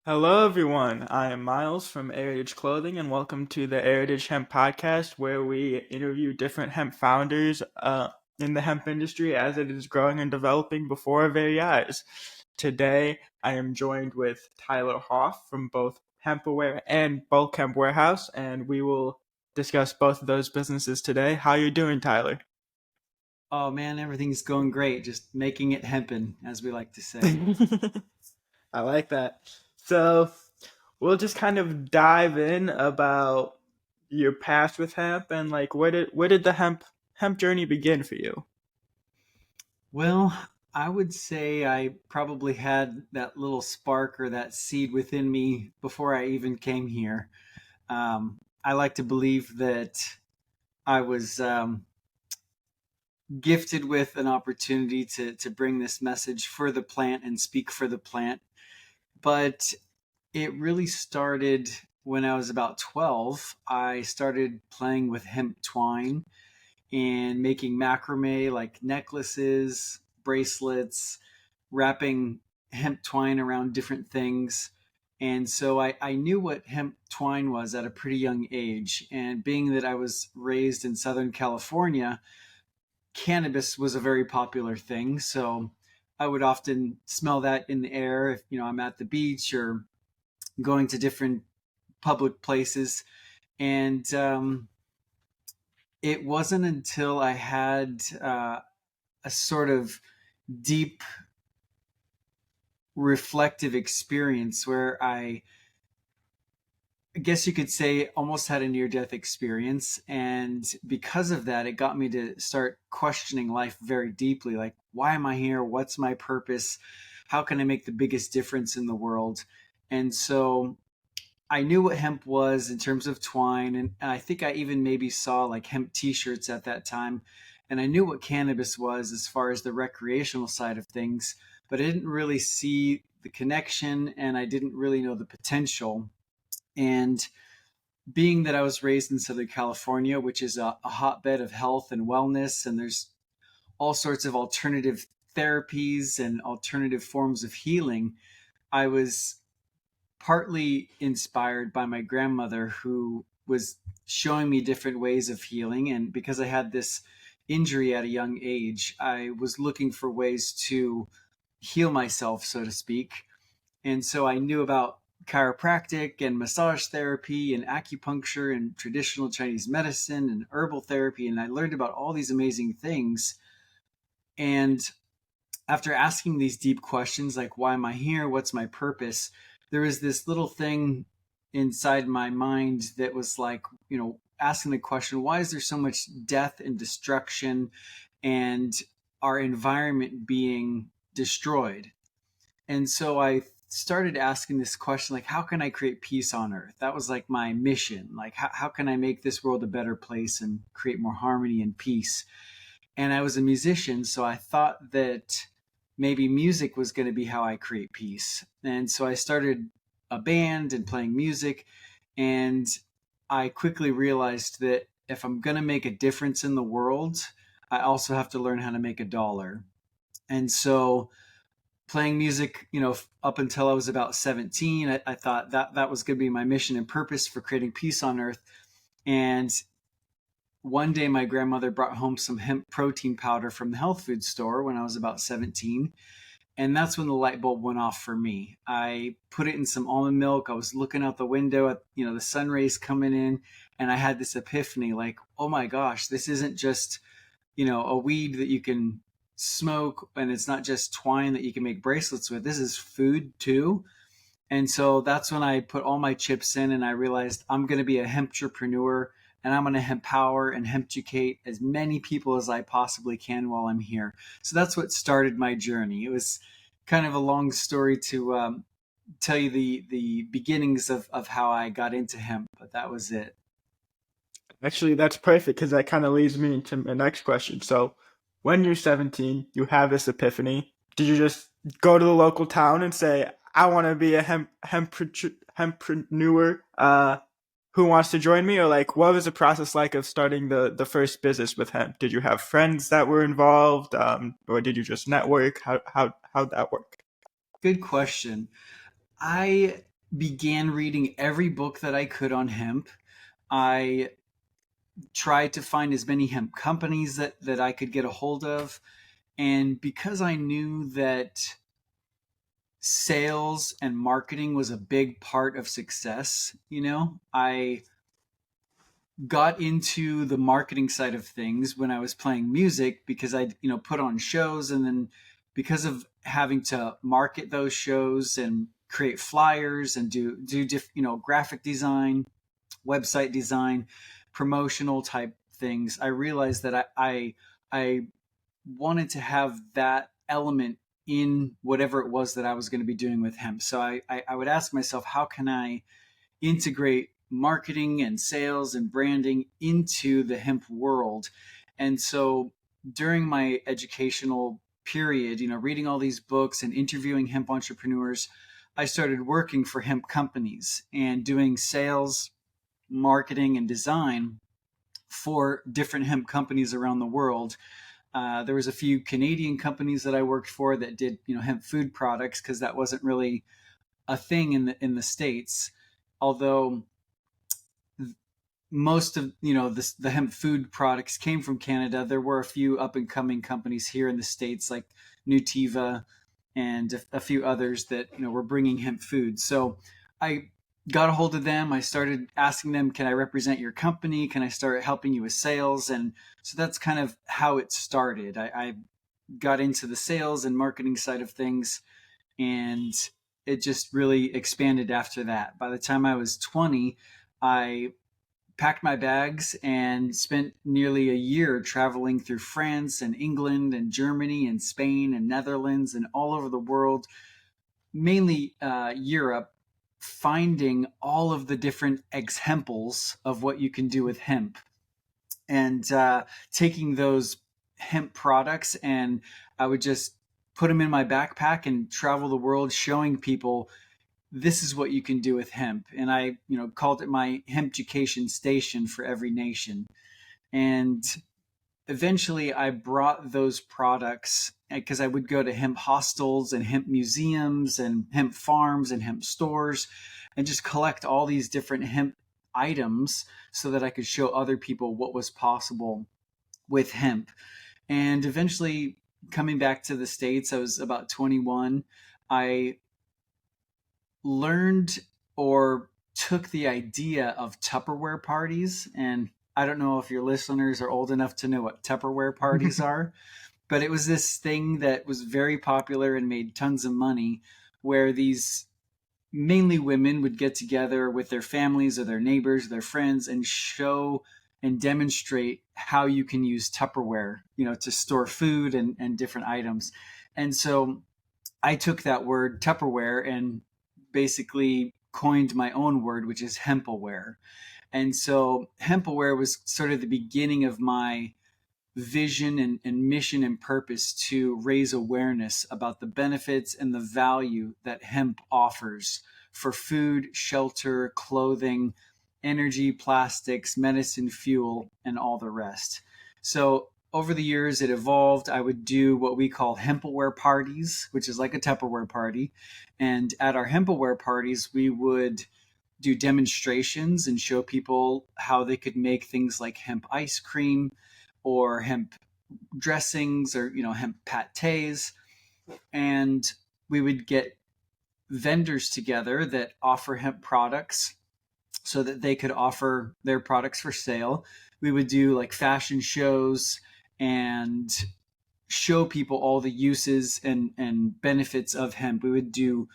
Hello, everyone. I am Miles from Heritage Clothing, and welcome to the Heritage Hemp Podcast, where we interview different hemp founders in the hemp industry as it is growing and developing before our very eyes. Today, I am joined with Tyler Hoff from both HempAware and Bulk Hemp Warehouse, and we will discuss both of those businesses today. How you doing, Tyler? Oh man, everything's going great. Just making it hempin', as we like to say. I like that. So we'll just kind of dive in about your past with hemp and like where did the hemp journey begin for you? Well, I would say I probably had that little spark or that seed within me before I even came here. I like to believe that I was gifted with an opportunity to bring this message for the plant and speak for the plant. But it really started when I was about 12. I started playing with hemp twine and making macrame like necklaces, bracelets, wrapping hemp twine around different things. And so I knew what hemp twine was at a pretty young age. And being that I was raised in Southern California, cannabis was a very popular thing. So I would often smell that in the air if I'm at the beach or going to different public places. And it wasn't until I had a sort of deep reflective experience where I guess you could say almost had a near death experience. And because of that, it got me to start questioning life very deeply. Like, why am I here? What's my purpose? How can I make the biggest difference in the world? And so I knew what hemp was in terms of twine. And I think I even maybe saw like hemp t shirts at that time. And I knew what cannabis was as far as the recreational side of things, but I didn't really see the connection and I didn't really know the potential. And being that I was raised in Southern California, which is a hotbed of health and wellness, and there's all sorts of alternative therapies and alternative forms of healing, I was partly inspired by my grandmother who was showing me different ways of healing. And because I had this injury at a young age, I was looking for ways to heal myself, so to speak. And so I knew about chiropractic and massage therapy and acupuncture and traditional Chinese medicine and herbal therapy. And I learned about all these amazing things. And after asking these deep questions, like, why am I here? What's my purpose? There was this little thing inside my mind that was like, asking the question, why is there so much death and destruction and our environment being destroyed? And so I started asking this question, like, how can I create peace on earth? That was like my mission. Like, how can I make this world a better place and create more harmony and peace? And I was a musician, so I thought that maybe music was going to be how I create peace. And so I started a band and playing music. And I quickly realized that if I'm going to make a difference in the world, I also have to learn how to make a dollar. And so playing music, up until I was about 17, I thought that was going to be my mission and purpose for creating peace on earth. And one day my grandmother brought home some hemp protein powder from the health food store when I was about 17. And that's when the light bulb went off for me. I put it in some almond milk. I was looking out the window at, the sun rays coming in, and I had this epiphany like, oh my gosh, this isn't just, a weed that you can smoke, and it's not just twine that you can make bracelets with. This is food too. And so that's when I put all my chips in and I realized I'm going to be a hemp-entrepreneur and I'm going to empower and hemp-educate as many people as I possibly can while I'm here. So that's what started my journey. It was kind of a long story to tell you the beginnings of how I got into hemp, but that was it. Actually, that's perfect because that kind of leads me into my next question. So, when you're 17, you have this epiphany. Did you just go to the local town and say, "I want to be a hempreneur"? Who wants to join me? Or like, what was the process like of starting the first business with hemp? Did you have friends that were involved, or did you just network? How'd that work? Good question. I began reading every book that I could on hemp. I tried to find as many hemp companies that I could get a hold of. And because I knew that sales and marketing was a big part of success, I got into the marketing side of things when I was playing music because I, put on shows, and then because of having to market those shows and create flyers and graphic design, website design, promotional type things, I realized that I wanted to have that element in whatever it was that I was going to be doing with hemp. So I would ask myself, how can I integrate marketing and sales and branding into the hemp world? And so during my educational period, reading all these books and interviewing hemp entrepreneurs, I started working for hemp companies and doing sales, marketing, and design for different hemp companies around the world. There was a few Canadian companies that I worked for that did, hemp food products, because that wasn't really a thing in the States. Although most of the hemp food products came from Canada, there were a few up and coming companies here in the States like Nutiva and a few others that were bringing hemp food. So I got a hold of them. I started asking them, can I represent your company? Can I start helping you with sales? And so that's kind of how it started. I got into the sales and marketing side of things, and it just really expanded after that. By the time I was 20, I packed my bags and spent nearly a year traveling through France and England and Germany and Spain and Netherlands and all over the world, mainly Europe, finding all of the different examples of what you can do with hemp, and taking those hemp products, and I would just put them in my backpack and travel the world showing people this is what you can do with hemp. And I, called it my hemp education station for every nation. And eventually I brought those products because I would go to hemp hostels and hemp museums and hemp farms and hemp stores and just collect all these different hemp items so that I could show other people what was possible with hemp. And eventually, coming back to the States, I was about 21. I learned or took the idea of Tupperware parties. And I don't know if your listeners are old enough to know what Tupperware parties are, but it was this thing that was very popular and made tons of money, where these mainly women would get together with their families or their neighbors, their friends, and show and demonstrate how you can use Tupperware, to store food and different items. And so I took that word Tupperware and basically coined my own word, which is HempAware. And so HempAware was sort of the beginning of my vision and mission and purpose to raise awareness about the benefits and the value that hemp offers for food, shelter, clothing, energy, plastics, medicine, fuel, and all the rest. So over the years, it evolved. I would do what we call HempAware parties, which is like a Tupperware party. And at our HempAware parties, we would do demonstrations and show people how they could make things like hemp ice cream or hemp dressings, or hemp pates. And we would get vendors together that offer hemp products so that they could offer their products for sale. We would do like fashion shows and show people all the uses and benefits of hemp. We would do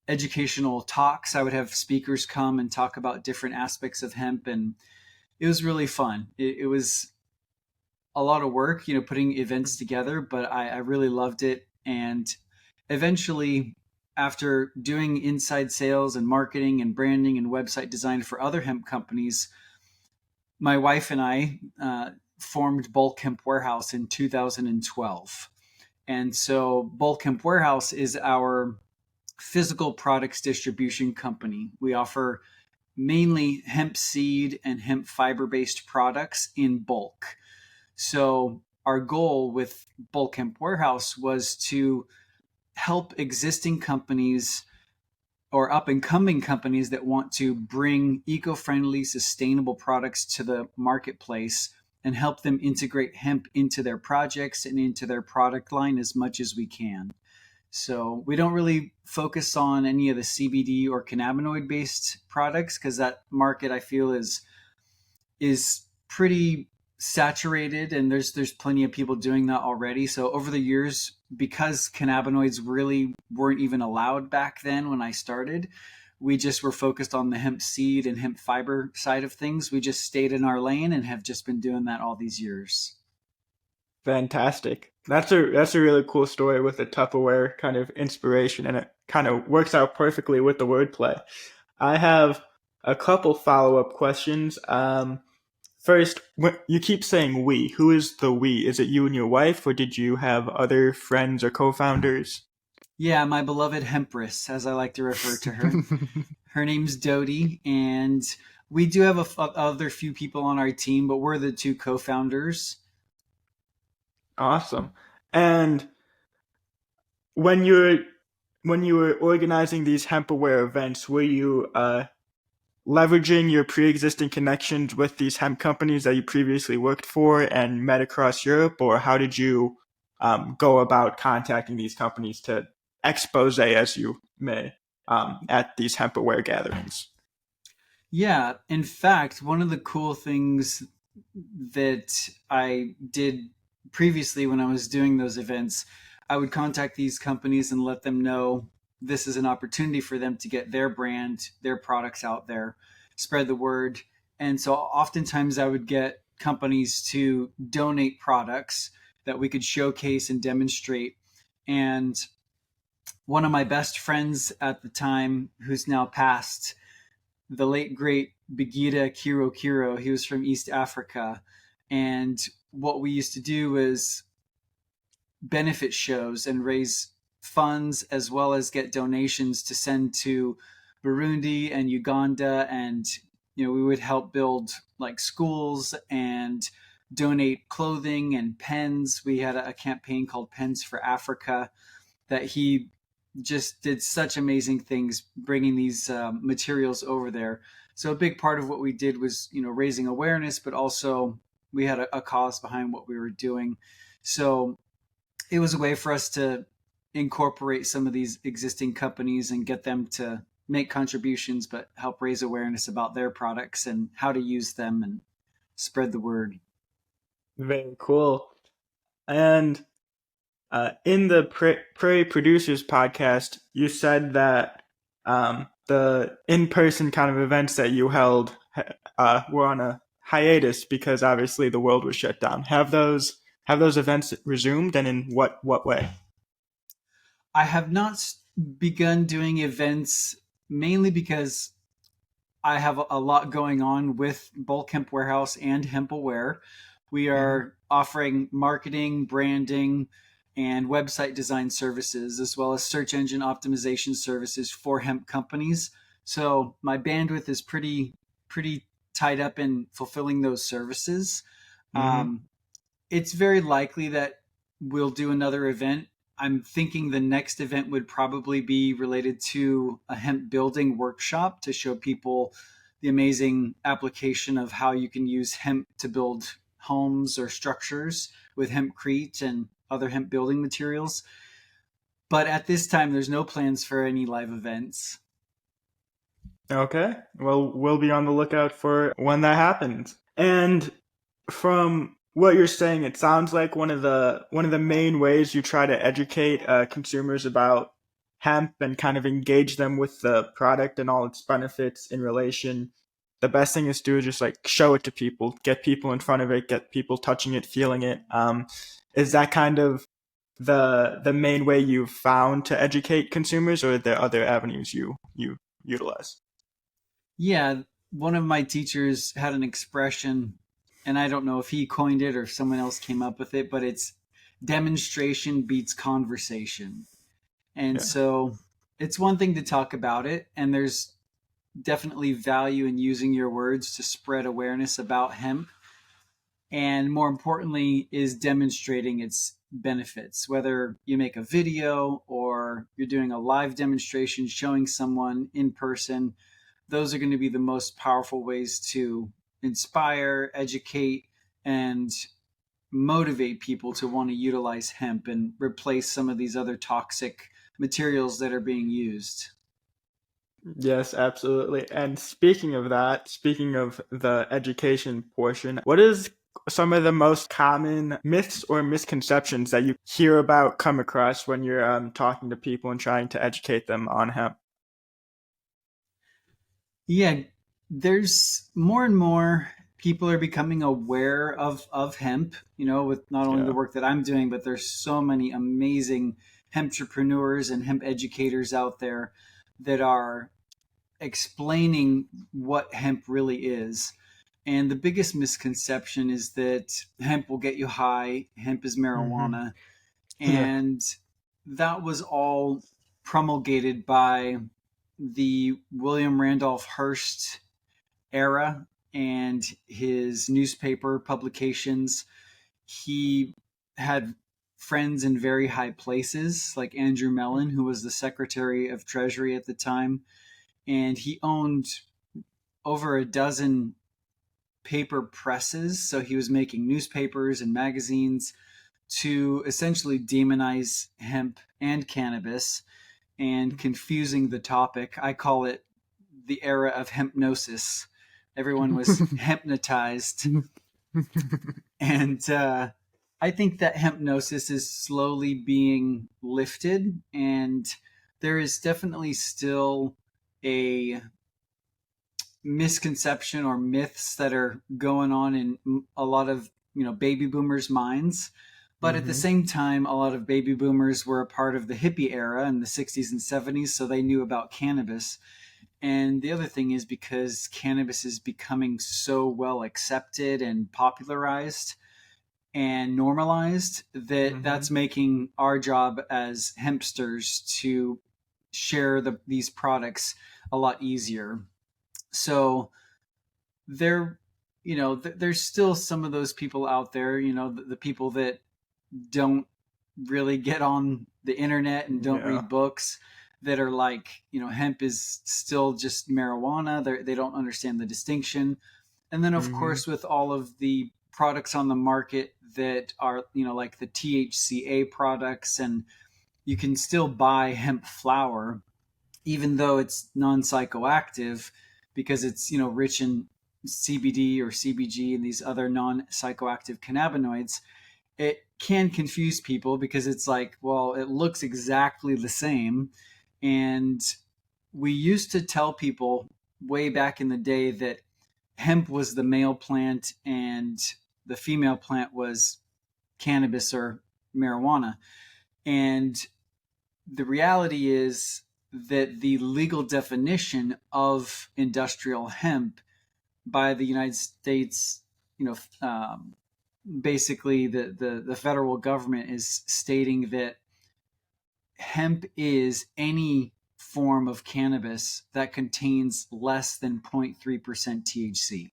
educational talks. I would have speakers come and talk about different aspects of hemp, and it was really fun. It was a lot of work, putting events together, but I really loved it. And eventually, after doing inside sales and marketing and branding and website design for other hemp companies, my wife and I formed Bulk Hemp Warehouse in 2012. And so Bulk Hemp Warehouse is our physical products distribution company. We offer mainly hemp seed and hemp fiber based products in bulk. So our goal with Bulk Hemp Warehouse was to help existing companies or up and coming companies that want to bring eco-friendly, sustainable products to the marketplace and help them integrate hemp into their projects and into their product line as much as we can. So we don't really focus on any of the CBD or cannabinoid based products because that market I feel is pretty saturated, and there's plenty of people doing that already. So over the years, because cannabinoids really weren't even allowed back then when I started, we just were focused on the hemp seed and hemp fiber side of things. We just stayed in our lane and have just been doing that all these years. Fantastic. That's a really cool story with the Tupperware kind of inspiration, and it kind of works out perfectly with the wordplay. I have a couple follow-up questions. First, you keep saying we. Who is the we? Is it you and your wife, or did you have other friends or co-founders? Yeah, my beloved hempress, as I like to refer to her. Her name's Dodie, and we do have other few people on our team, but we're the two co-founders. Awesome. And when you're when you were organizing these HempAware events, were you leveraging your pre-existing connections with these hemp companies that you previously worked for and met across Europe, or how did you go about contacting these companies to expose, as you may, at these HempAware gatherings? Yeah, in fact, one of the cool things that I did previously when I was doing those events, I would contact these companies and let them know this is an opportunity for them to get their brand, their products out there, spread the word. And so oftentimes I would get companies to donate products that we could showcase and demonstrate. And one of my best friends at the time, who's now passed, the late great Begida Kiro Kiro. He was from East Africa. And what we used to do was benefit shows and raise funds as well as get donations to send to Burundi and Uganda. And, we would help build like schools and donate clothing and pens. We had a campaign called Pens for Africa that he just did such amazing things bringing these materials over there. So a big part of what we did was, raising awareness, but also we had a cause behind what we were doing. So it was a way for us to incorporate some of these existing companies and get them to make contributions, but help raise awareness about their products and how to use them and spread the word. Very cool. And in the Prairie Producers podcast, you said that the in-person kind of events that you held were on a hiatus because obviously the world was shut down. Have those events resumed, and in what way? I have not begun doing events mainly because I have a lot going on with Bulk Hemp Warehouse and HempAware. We Hmm. are offering marketing, branding, and website design services, as well as search engine optimization services for hemp companies. So my bandwidth is pretty tied up in fulfilling those services. Hmm. Um, it's very likely that we'll do another event. I'm thinking the next event would probably be related to a hemp building workshop to show people the amazing application of how you can use hemp to build homes or structures with hempcrete and other hemp building materials. But at this time, there's no plans for any live events. Okay. Well, we'll be on the lookout for when that happens. And from what you're saying, it sounds like one of the main ways you try to educate consumers about hemp and kind of engage them with the product and all its benefits in relation. The best thing is to do is just like show it to people, get people in front of it, get people touching it, feeling it. Is that kind of the main way you've found to educate consumers, or are there other avenues you utilize? Yeah, one of my teachers had an expression, and I don't know if he coined it or if someone else came up with it, but it's demonstration beats conversation. And Yeah. so it's one thing to talk about it, and there's definitely value in using your words to spread awareness about hemp. and more importantly, is demonstrating its benefits. Whether you make a video or you're doing a live demonstration showing someone in person, those are going to be the most powerful ways to inspire, educate, and motivate people to want to utilize hemp and replace some of these other toxic materials that are being used. Yes, absolutely. And speaking of that, speaking of the education portion, what is some of the most common myths or misconceptions that you hear about, come across when you're talking to people and trying to educate them on hemp? Yeah, there's more and more people are becoming aware of hemp, with not only the Yeah. work that I'm doing, but there's so many amazing entrepreneurs and hemp educators out there that are explaining what hemp really is. And the biggest misconception is that hemp will get you high, hemp is Hmm. marijuana. Yeah. And that was all promulgated by the William Randolph Hearst era and his newspaper publications. He had friends in very high places, like Andrew Mellon, who was the Secretary of Treasury at the time, and he owned over a dozen paper presses. So he was making newspapers and magazines to essentially demonize hemp and cannabis and confusing the topic. I call it the era of hypnosis. Everyone was hypnotized. And I think that hypnosis is slowly being lifted. And there is definitely still a misconception or myths that are going on in a lot of baby boomers minds, but at the Hmm. same time a lot of baby boomers were a part of the hippie era in the 60s and 70s, so they knew about cannabis. And the other thing is because cannabis is becoming so well accepted and popularized and normalized, that Hmm. that's making our job as hempsters to share these products a lot easier. So there there's still some of those people out there, the people that don't really get on the internet and don't Yeah. read books, that are like, hemp is still just marijuana. They don't understand the distinction. And then of Hmm. course with all of the products on the market that are, like the THCA products, and you can still buy hemp flower even though it's non-psychoactive, because it's rich in CBD or CBG and these other non-psychoactive cannabinoids. It can confuse people because it's like, well, it looks exactly the same. And we used to tell people way back in the day that hemp was the male plant and the female plant was cannabis or marijuana. And the reality is that the legal definition of industrial hemp by the United States, you know, um, basically the federal government is stating that hemp is any form of cannabis that contains less than 0.3% THC.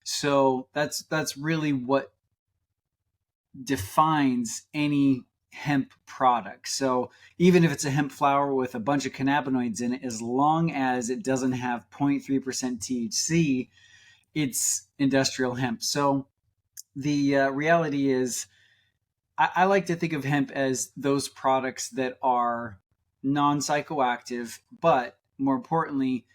So that's really what defines any hemp product. So even if it's a hemp flower with a bunch of cannabinoids in it, as long as it doesn't have 0.3% THC, it's industrial hemp. So the reality is, I like to think of hemp as those products that are non psychoactive, but more importantly,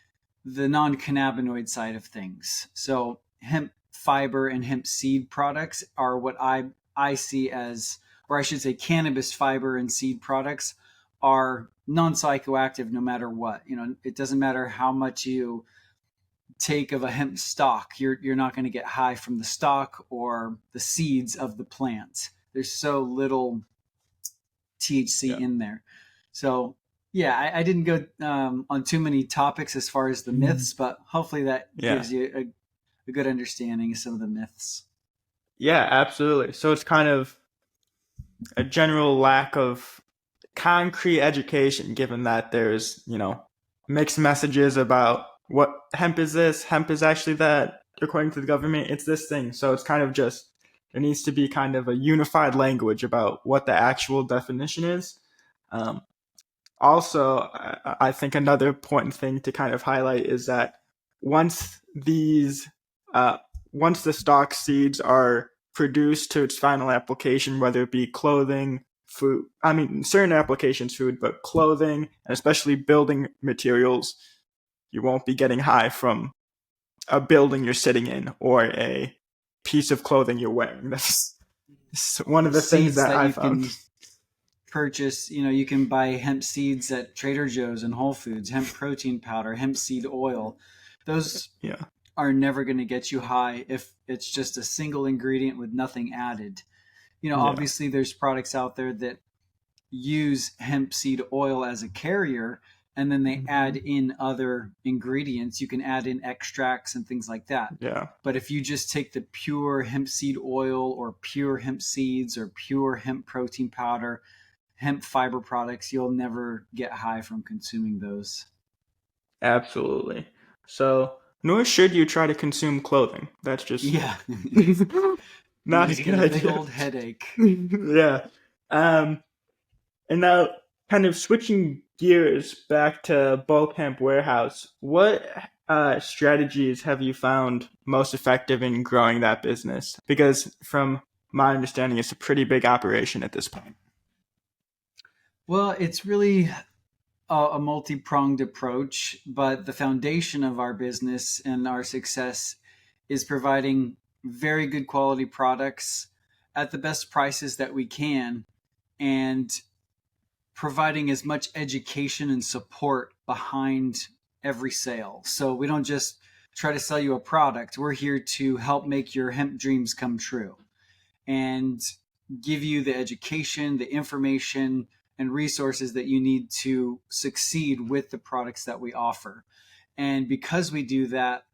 the non cannabinoid side of things. So hemp fiber and hemp seed products are what I see as, or I should say, cannabis fiber and seed products are non psychoactive no matter what. It doesn't matter how much you take of a hemp stalk, you're not going to get high from the stalk or the seeds of the plant. There's so little THC Yeah. in there. So yeah, I didn't go on too many topics as far as the myths, but hopefully that Yeah. gives you a good understanding of some of the myths. Yeah, absolutely. So it's kind of a general lack of concrete education, given that there's, mixed messages about what hemp is this, hemp is actually that, according to the government, it's this thing. So it's kind of just There needs to be kind of a unified language about what the actual definition is. Um, Also, I think another important thing to kind of highlight is that once these, uh, once the stock seeds are produced to its final application, whether it be clothing, food, I mean, certain applications, food, but clothing, and especially building materials, you won't be getting high from a building you're sitting in or a piece of clothing you're wearing. That's one of the things Seeds that that I you found. can purchase, you can buy hemp seeds at Trader Joe's and Whole Foods, hemp protein powder, hemp seed oil. Those Yeah, are never going to get you high if it's just a single ingredient with nothing added. yeah, Obviously there's products out there that use hemp seed oil as a carrier, and then they add hmm, in other ingredients. You can add in extracts and things like that. yeah. But if you just take the pure hemp seed oil or pure hemp seeds or pure hemp protein powder, hemp fiber products, you'll never get high from consuming those. Absolutely. So, nor should you try to consume clothing. That's just Yeah. You not a just good get a big idea. old headache. Yeah. Um, and now, kind of switching gears back to bulk hemp warehouse, what strategies have you found most effective in growing that business? Because from my understanding, it's a pretty big operation at this point. Well, it's really a multi-pronged approach, but the foundation of our business and our success is providing very good quality products at the best prices that we can, and providing as much education and support behind every sale. So we don't just try to sell you a product. We're here to help make your hemp dreams come true and give you the education, the information, and resources that you need to succeed with the products that we offer. And because we do that,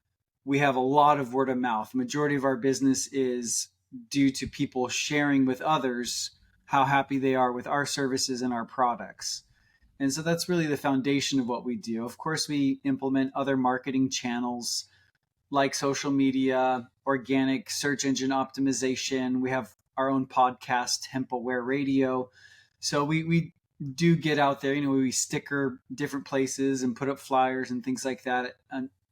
we have a lot of word of mouth. The majority of our business is due to people sharing with others how happy they are with our services and our products. And so that's really the foundation of what we do. Of course, we implement other marketing channels like social media, organic search engine optimization. We have our own podcast, HempAware Radio. So we do get out there. We sticker different places and put up flyers and things like that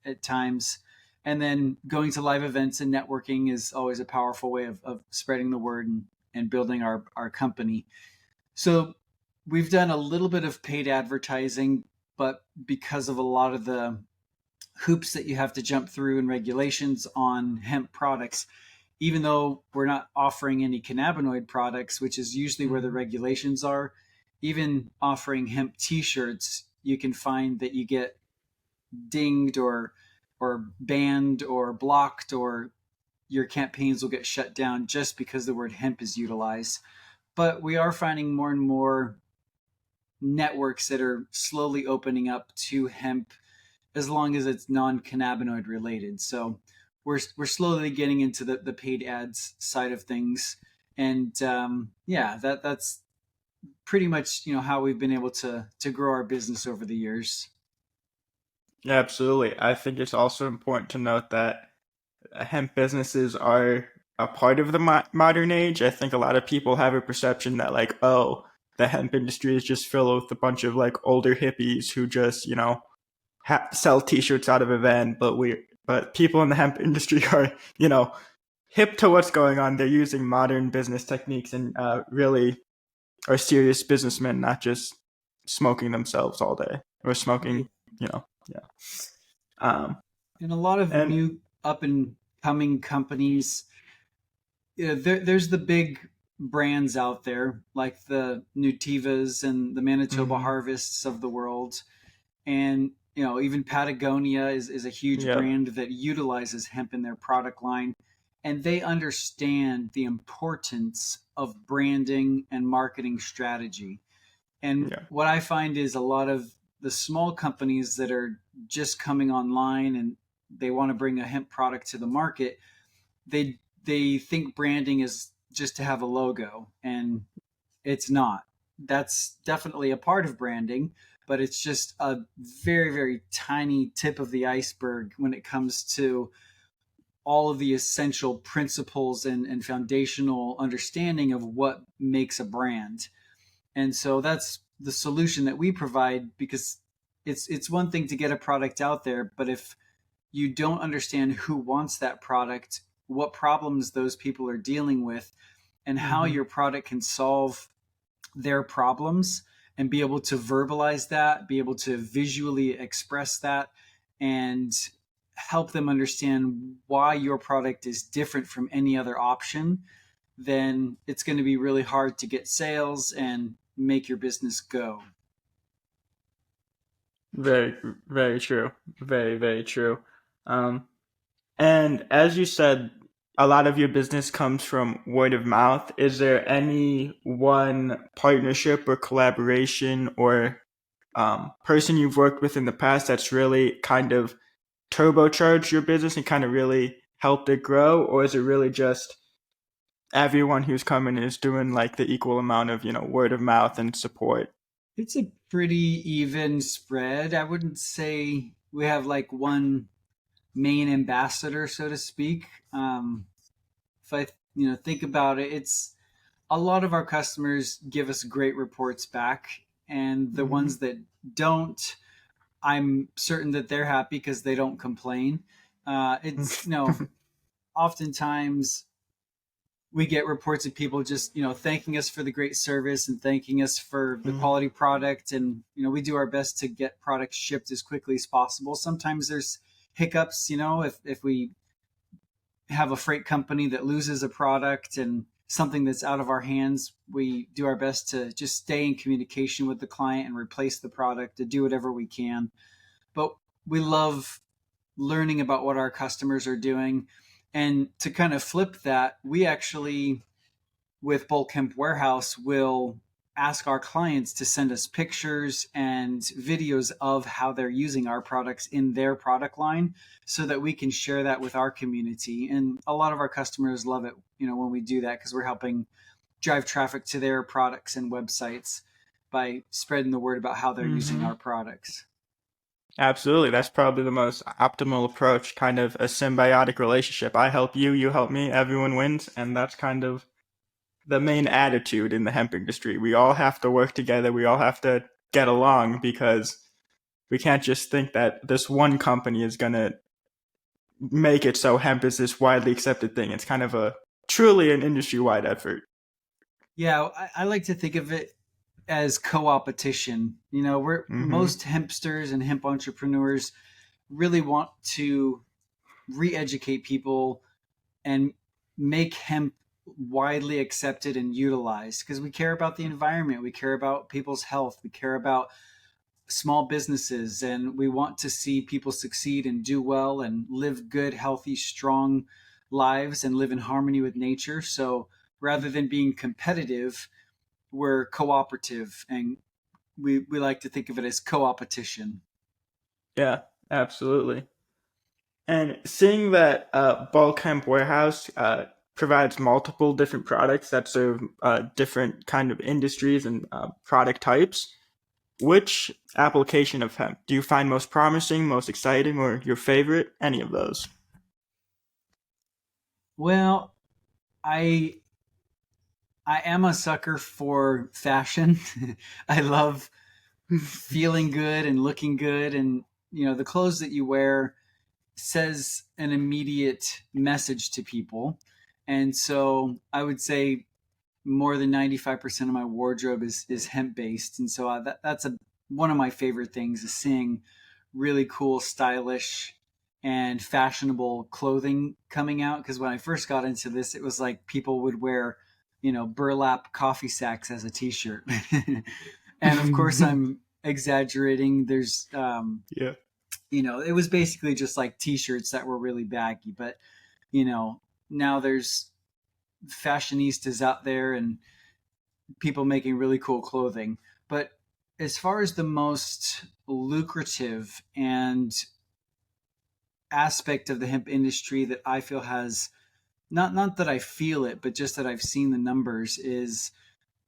at times. And then going to live events and networking is always a powerful way of spreading the word and building our company. So we've done a little bit of paid advertising, but because of a lot of the hoops that you have to jump through and regulations on hemp products, even though we're not offering any cannabinoid products, which is usually where the Mhm. regulations are, even offering hemp t-shirts, you can find that you get dinged or banned or blocked, or your campaigns will get shut down just because the word hemp is utilized. But we are finding more and more networks that are slowly opening up to hemp as long as it's non-cannabinoid related. So we're slowly getting into the paid ads side of things, and yeah, that's pretty much how we've been able to grow our business over the years. Absolutely. I think it's also important to note that hemp businesses are a part of the modern age. I think a lot of people have a perception that, like, oh, the hemp industry is just filled with a bunch of like older hippies who just, sell T-shirts out of a van. But people in the hemp industry are, hip to what's going on. They're using modern business techniques and really are serious businessmen, not just smoking themselves all day or Right. smoking, yeah. Um, And a lot of and new up and coming companies, there's the big brands out there like the Nutivas and the Manitoba mhm, Harvests of the world, and even Patagonia is a huge yeah, brand that utilizes hemp in their product line, and they understand the importance of branding and marketing strategy. And yeah, what I find is a lot of the small companies that are just coming online and they want to bring a hemp product to the market, they think branding is just to have a logo, and it's not. That's definitely a part of branding, but it's just a very, very tiny tip of the iceberg when it comes to all of the essential principles and foundational understanding of what makes a brand. And so that's the solution that we provide, because it's one thing to get a product out there, but if you don't understand who wants that product, what problems those people are dealing with, and how Mm-hmm. your product can solve their problems, and be able to verbalize that, be able to visually express that, and help them understand why your product is different from any other option, then it's going to be really hard to get sales and make your business go. Very, very true. Very, very true. Um, and as you said, a lot of your business comes from word of mouth. Is there any one partnership or collaboration or person you've worked with in the past that's really kind of turbocharged your business and kind of really helped it grow? Or is it really just everyone who's coming is doing like the equal amount of, word of mouth and support? It's a pretty even spread. I wouldn't say we have like one main ambassador, so to speak. If I think about it, it's a lot of our customers give us great reports back, and the Mm-hmm. ones that don't, I'm certain that they're happy because they don't complain. It's oftentimes we get reports of people just thanking us for the great service and thanking us for the Mm-hmm. quality product, and we do our best to get products shipped as quickly as possible. Sometimes there's hiccups, if we have a freight company that loses a product and something that's out of our hands, we do our best to just stay in communication with the client and replace the product, to do whatever we can. But we love learning about what our customers are doing. And to kind of flip that, we actually, with Bulk Hemp Warehouse, will ask our clients to send us pictures and videos of how they're using our products in their product line, so that we can share that with our community. And a lot of our customers love it, when we do that, because we're helping drive traffic to their products and websites by spreading the word about how they're using Mm-hmm. our products. Absolutely. That's probably the most optimal approach, kind of a symbiotic relationship. I help you, you help me, everyone wins. And that's kind of the main attitude in the hemp industry. We all have to work together. We all have to get along because we can't just think that this one company is going to make it so hemp is this widely accepted thing. It's kind of a truly an industry wide effort. Yeah, I like to think of it as co-opetition. We're Mm-hmm. most hempsters and hemp entrepreneurs really want to re-educate people and make hemp widely accepted and utilized, because we care about the environment, we care about people's health, we care about small businesses, and we want to see people succeed and do well and live good, healthy, strong lives and live in harmony with nature. So rather than being competitive, we're cooperative, and we like to think of it as co-opetition. Yeah, absolutely. And seeing that Bulk Hemp Warehouse provides multiple different products that serve different kind of industries and product types, which application of hemp do you find most promising, most exciting, or your favorite? Any of those? Well, I I am a sucker for fashion. I love feeling good and looking good, and the clothes that you wear says an immediate message to people. And so I would say more than 95% of my wardrobe is hemp based. And so that's one of my favorite things, is seeing really cool, stylish, and fashionable clothing coming out. Because when I first got into this, it was like people would wear, burlap coffee sacks as a t-shirt. And of course, I'm exaggerating. There's Yeah. it was basically just like t-shirts that were really baggy. But now there's fashionistas out there and people making really cool clothing. But as far as the most lucrative and aspect of the hemp industry that I feel has, not that I feel it, but just that I've seen the numbers, is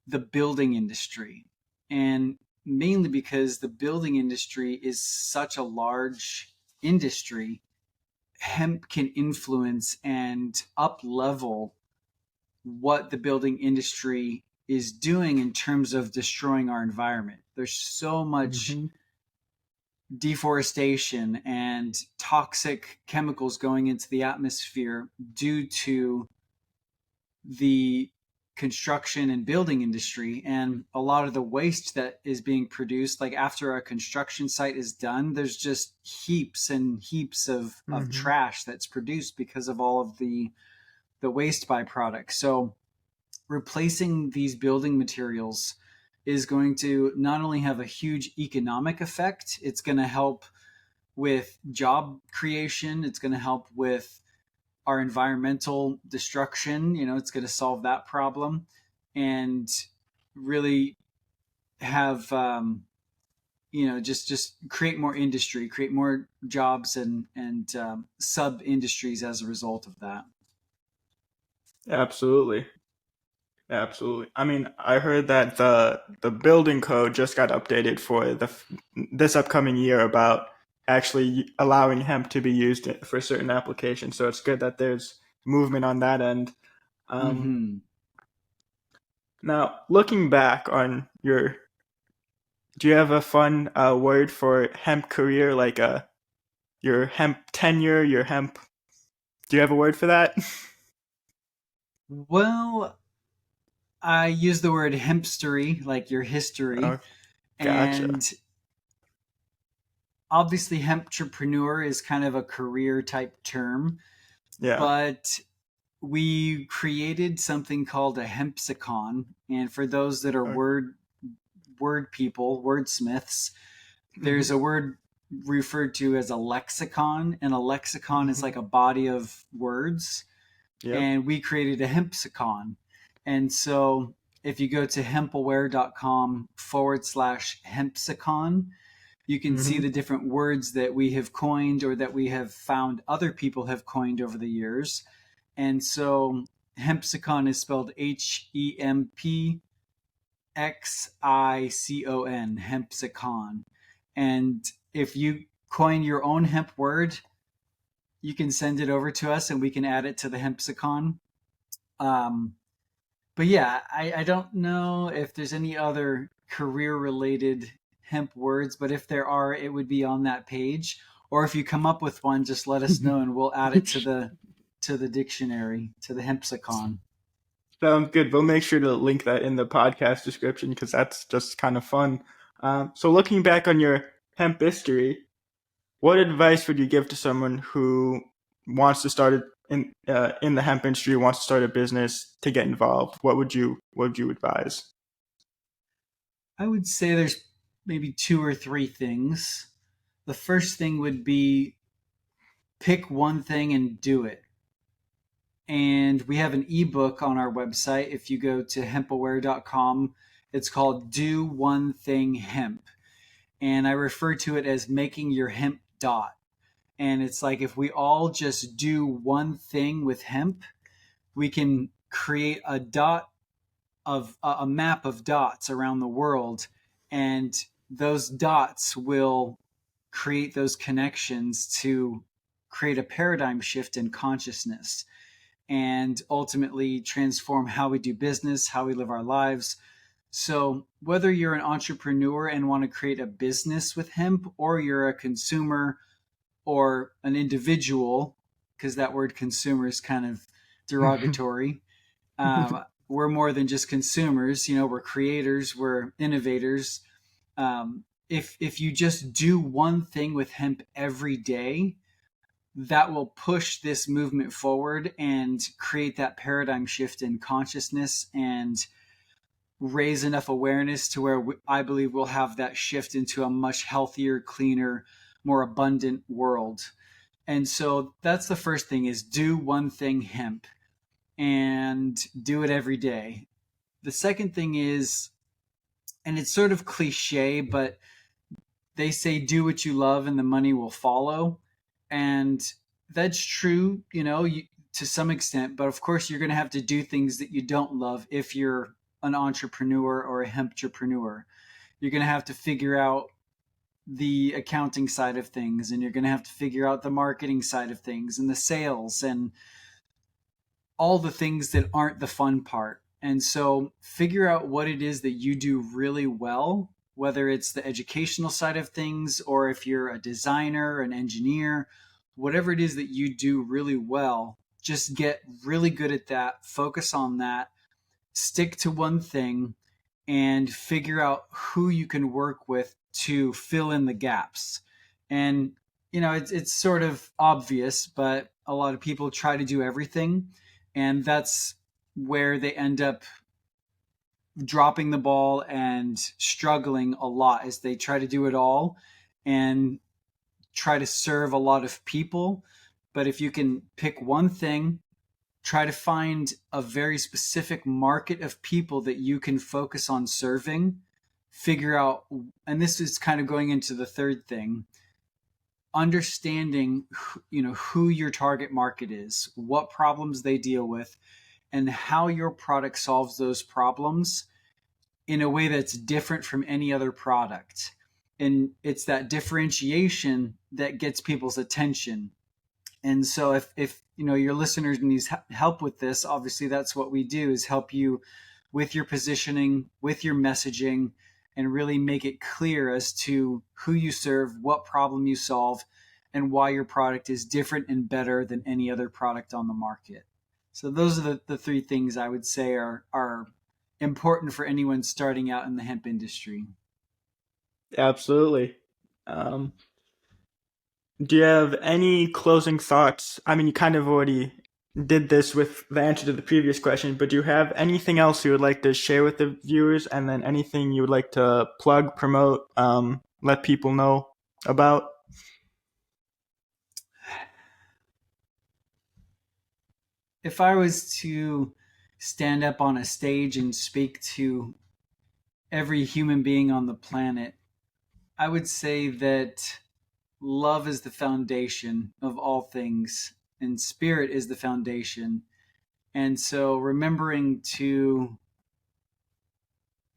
the building industry. And mainly because the building industry is such a large industry, hemp can influence and up level what the building industry is doing in terms of destroying our environment. There's so much Mm-hmm. deforestation and toxic chemicals going into the atmosphere due to the construction and building industry, and a lot of the waste that is being produced, like after a construction site is done, there's just heaps and heaps of Mm-hmm. trash that's produced because of all of the waste byproducts. So replacing these building materials is going to not only have a huge economic effect, it's going to help with job creation, it's going to help with our environmental destruction. It's going to solve that problem and really have just create more industry, create more jobs and sub industries as a result of that. Absolutely. Absolutely. I mean, I heard that the building code just got updated for this upcoming year about actually allowing hemp to be used for certain applications. So it's good that there's movement on that end. Um, Mm-hmm. Now, looking back on do you have a fun word for hemp career, like your hemp tenure, your hemp? Do you have a word for that? Well, I use the word hempstery, like your history, Oh, gotcha. and obviously hemprepreneur is kind of a career type term, Yeah. but we created something called a hempsicon. And for those that are Oh, word people, wordsmiths, mm-hmm. there's a word referred to as a lexicon, and a lexicon is Mm-hmm. like a body of words. Yep. And we created a hempsicon. And so if you go to hempaware.com/hempsicon, you can see Mm-hmm. the different words that we have coined or that we have found other people have coined over the years. And so hempsicon is spelled Hempxicon, hempsicon. And if you coin your own hemp word, you can send it over to us and we can add it to the hempsicon. Um, but yeah, I don't know if there's any other career related hemp words, but if there are, it would be on that page. Or if you come up with one, just let us know and we'll add it to the dictionary, to the hempsicon. Sounds good. We'll make sure to link that in the podcast description because that's just kind of fun. So, looking back on your hemp history, what advice would you give to someone who wants to start in the hemp industry, wants to start a business to get involved? What would you advise? I would say there's maybe two or three things. The first thing would be pick one thing and do it. And we have an ebook on our website. If you go to HempAware.com, it's called Do One Thing Hemp. And I refer to it as making your hemp dot. And it's like if we all just do one thing with hemp, we can create a dot of a map of dots around the world. And those dots will create those connections to create a paradigm shift in consciousness and ultimately transform how we do business, how we live our lives. So, whether you're an entrepreneur and want to create a business with hemp, or you're a consumer or an individual, because that word consumer is kind of derogatory, we're more than just consumers. We're creators, we're innovators. If you just do one thing with hemp every day, that will push this movement forward and create that paradigm shift in consciousness and raise enough awareness to where I believe we'll have that shift into a much healthier, cleaner, more abundant world. And so that's the first thing, is do one thing hemp and do it every day. The second thing is, and it's sort of cliche, but they say do what you love and the money will follow. And that's true, to some extent. But of course, you're going to have to do things that you don't love if you're an entrepreneur or a hemprepreneur. You're going to have to figure out the accounting side of things, and you're going to have to figure out the marketing side of things and the sales and all the things that aren't the fun part. And so figure out what it is that you do really well, whether it's the educational side of things or if you're a designer, an engineer, whatever it is that you do really well, just get really good at that, focus on that, stick to one thing, and figure out who you can work with to fill in the gaps. And it's sort of obvious, but a lot of people try to do everything, and that's where they end up dropping the ball and struggling a lot as they try to do it all and try to serve a lot of people. But if you can pick one thing, try to find a very specific market of people that you can focus on serving, figure out, and this is kind of going into the third thing, understanding who your target market is, what problems they deal with, and how your product solves those problems in a way that's different from any other product. And it's that differentiation that gets people's attention. And so if your listeners needs help with this, obviously that's what we do, is help you with your positioning, with your messaging, and really make it clear as to who you serve, what problem you solve, and why your product is different and better than any other product on the market. So those are the three things I would say are important for anyone starting out in the hemp industry. Absolutely. Um, do you have any closing thoughts? I mean, you kind of already did this with the answer to the previous question, but do you have anything else you would like to share with the viewers, and then anything you would like to plug, promote, let people know about? If I was to stand up on a stage and speak to every human being on the planet, I would say that love is the foundation of all things, and spirit is the foundation. And so remembering to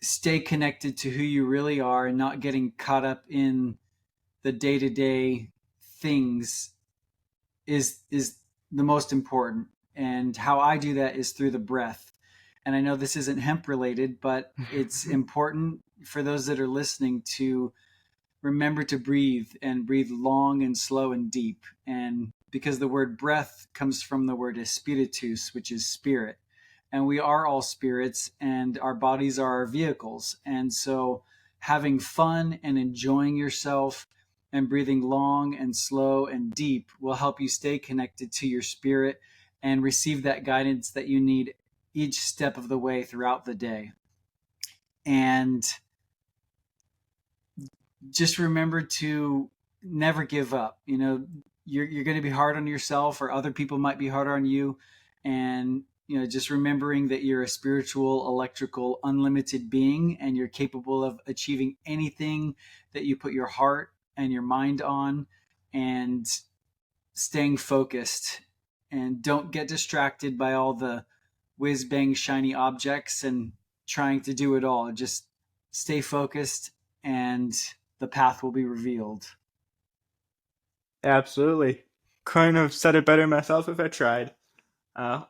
stay connected to who you really are and not getting caught up in the day-to-day things is the most important. And how I do that is through the breath. And I know this isn't hemp related, but it's important for those that are listening to remember to breathe, and breathe long and slow and deep. And because the word breath comes from the word espiritus, which is spirit. And we are all spirits, and our bodies are our vehicles. And so having fun and enjoying yourself and breathing long and slow and deep will help you stay connected to your spirit and receive that guidance that you need each step of the way throughout the day. And just remember to never give up. You're going to be hard on yourself, or other people might be harder on you. And, just remembering that you're a spiritual, electrical, unlimited being, and you're capable of achieving anything that you put your heart and your mind on, and staying focused. And don't get distracted by all the whiz bang shiny objects and trying to do it all. Just stay focused, and the path will be revealed. Absolutely. Couldn't have said it better myself if I tried.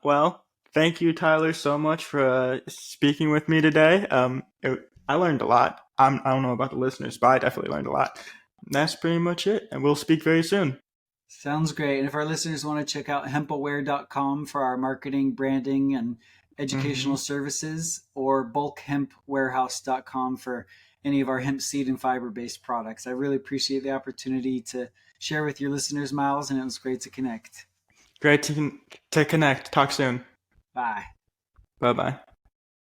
Well, thank you, Tyler, so much for speaking with me today. I learned a lot. I don't know about the listeners, but I definitely learned a lot. That's pretty much it, and we'll speak very soon. Sounds great. And if our listeners want to check out HempAware.com for our marketing, branding, and educational Hmm. services, or BulkHempWarehouse.com for any of our hemp seed and fiber based products. I really appreciate the opportunity to share with your listeners, Miles, and it was great to connect. Great to connect. Talk soon. Bye. Bye bye.